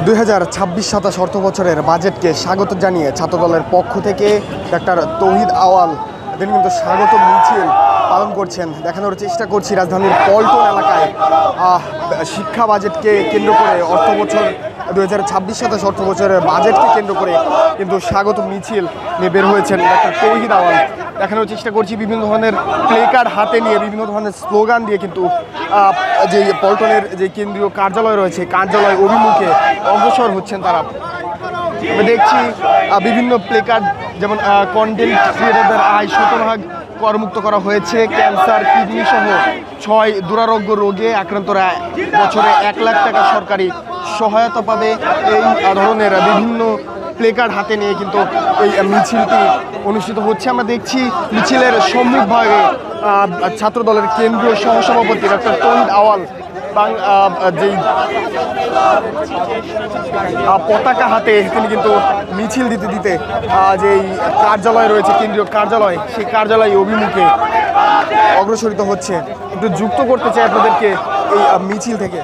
2026-27 অর্থ বছরের বাজেটকে স্বাগত জানিয়ে ছাত্রদলের পক্ষ থেকে ডাক্তার তৌহিদ আওয়াল তিনি কিন্তু স্বাগত মিছিল পালন করছেন। দেখানোর চেষ্টা করছি রাজধানীর পল্টন এলাকায় শিক্ষা বাজেটকে কেন্দ্র করে অর্থ বছর 2026-27 অর্থ বছরের বাজেটকে কেন্দ্র করে কিন্তু স্বাগত মিছিল নিয়ে বের হয়েছেন ডাক্তার তৌহিদ আওয়াল। দেখানোর চেষ্টা করছি বিভিন্ন ধরনের প্লে কার্ড হাতে নিয়ে বিভিন্ন ধরনের স্লোগান দিয়ে কিন্তু যে পল্টনের যে কেন্দ্রীয় কার্যালয় রয়েছে কার্যালয় অভিমুখে অগ্রসর হচ্ছেন তারা। আমরা দেখছি বিভিন্ন প্লে কার্ড যেমন কন্টেন্ট ক্রিয়েটরদের আয় শতভাগ করমুক্ত করা হয়েছে, ক্যান্সার কিডনি সহ 6 দুরারোগ্য রোগে আক্রান্তরা বছরে 1 লাখ টাকা সরকারি সহায়তা পাবে। এই ধরনের বিভিন্ন প্লে কার্ড হাতে নিয়ে কিন্তু এই মিছিলটি অনুষ্ঠিত হচ্ছে। আমরা দেখছি মিছিলের সম্মুখভাগে ছাত্রদলের কেন্দ্রীয় সহসভাপতি ডক্টর তৌহিদ আওয়াল যেই পতাকা হাতে তিনি কিন্তু মিছিল দিতে দিতে যেই কার্যালয় রয়েছে কেন্দ্রীয় কার্যালয় সেই কার্যালয় অভিমুখে অগ্রসরিত হচ্ছে। একটু যুক্ত করতে চাই আপনাদেরকে এই মিছিল থেকে।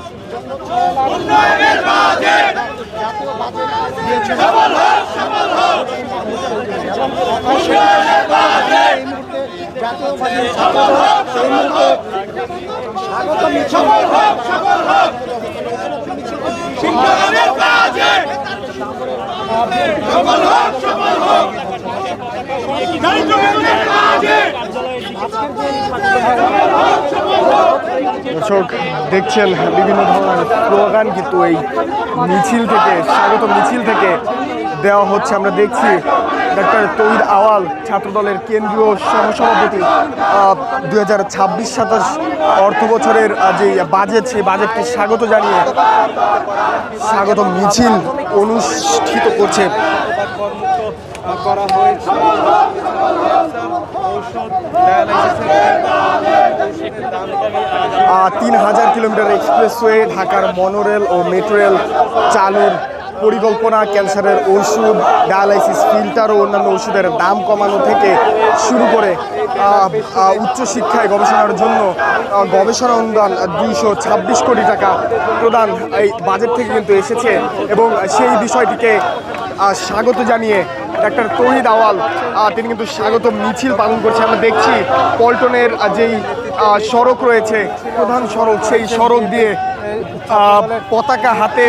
দর্শক দেখছেন বিভিন্ন ধরনের স্লোগান কিন্তু এই মিছিল থেকে স্বাগত মিছিল থেকে দেওয়া হচ্ছে। আমরা দেখছি ডাক্তার তৌহিদ আওয়াল ছাত্রদলের কেন্দ্রীয় সহসভাপতি 2026-27 অর্থ বছরের যে বাজেট সেই বাজেটকে স্বাগত জানিয়ে স্বাগত মিছিল অনুষ্ঠিত করছে। 3000 কিলোমিটার এক্সপ্রেসওয়ে, ঢাকার মনোরেল ও মেট্রো রেল চালুর পরিকল্পনা, ক্যান্সারের ওষুধ, ডায়ালাইসিস ফিল্টার ও অন্যান্য ওষুধের দাম কমানো থেকে শুরু করে উচ্চশিক্ষায় গবেষণার জন্য গবেষণা অনুদান 226 কোটি টাকা প্রদান এই বাজেট থেকে কিন্তু এসেছে এবং সেই বিষয়টিকে স্বাগত জানিয়ে ডাক্তার তৌহিদ আওয়াল তিনি কিন্তু স্বাগত মিছিল পালন করছে। আমরা দেখছি পল্টনের যেই সড়ক রয়েছে প্রধান সড়ক সেই সড়ক দিয়ে পতাকা হাতে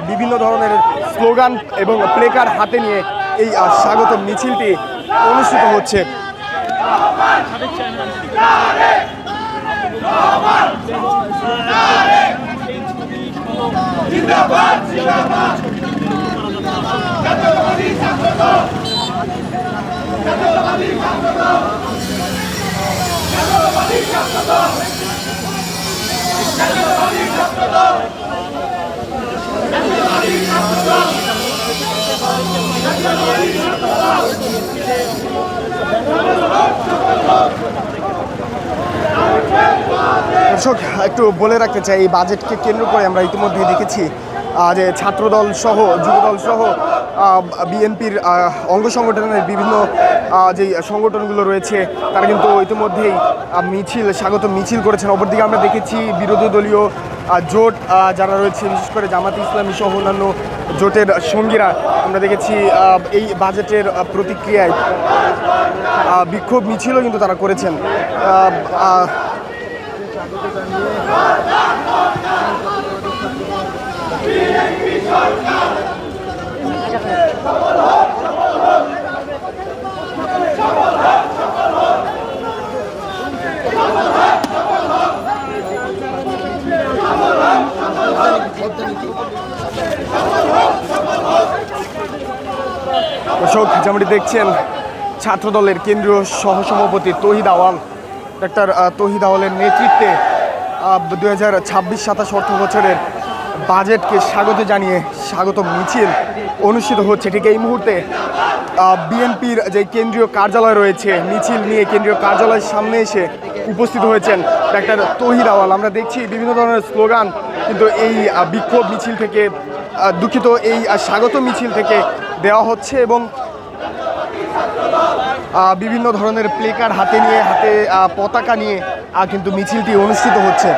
বিভিন্ন ধরনের স্লোগান এবং প্লে কার্ড হাতে নিয়ে এই স্বাগত মিছিলটি অনুষ্ঠিত হচ্ছে। দর্শক একটু বলে রাখতে চাই এই বাজেটকে কেন্দ্র করে আমরা ইতিমধ্যে দেখেছি যে ছাত্রদল সহ যুবদল সহ বিএনপির অঙ্গ সংগঠনের বিভিন্ন যেই সংগঠনগুলো রয়েছে তারা কিন্তু ইতিমধ্যেই মিছিল স্বাগত মিছিল করেছেন। অপরদিকে আমরা দেখেছি বিরোধী দলীয় জোট যারা রয়েছে বিশেষ করে জামাত ইসলামী সহ অন্যান্য জোটের সঙ্গীরা আমরা দেখেছি এই বাজেটের প্রতিক্রিয়ায় বিক্ষোভ মিছিলও কিন্তু তারা করেছেন। দর্শক যেমনটি দেখছেন ছাত্রদলের কেন্দ্রীয় সহসভাপতি তৌহিদ আওয়াল ডাক্তার তৌহিদ আওয়ালের নেতৃত্বে 2026-27 অর্থ বছরের বাজেটকে স্বাগত জানিয়ে স্বাগত মিছিল অনুষ্ঠিত হচ্ছে। ঠিক এই মুহূর্তে বিএনপির যে কেন্দ্রীয় কার্যালয় রয়েছে মিছিল নিয়ে কেন্দ্রীয় কার্যালয়ের সামনে এসে উপস্থিত হয়েছেন ডাক্তার তৌহিদ আওয়াল। আমরা দেখছি বিভিন্ন ধরনের স্লোগান কিন্তু এই বিক্ষোভ মিছিল থেকে দুঃখিত এই স্বাগত মিছিল থেকে দেওয়া হচ্ছে এবং বিভিন্ন ধরনের প্লে কার্ড হাতে নিয়ে পতাকা নিয়ে কিন্তু মিছিলটি অনুষ্ঠিত হচ্ছে।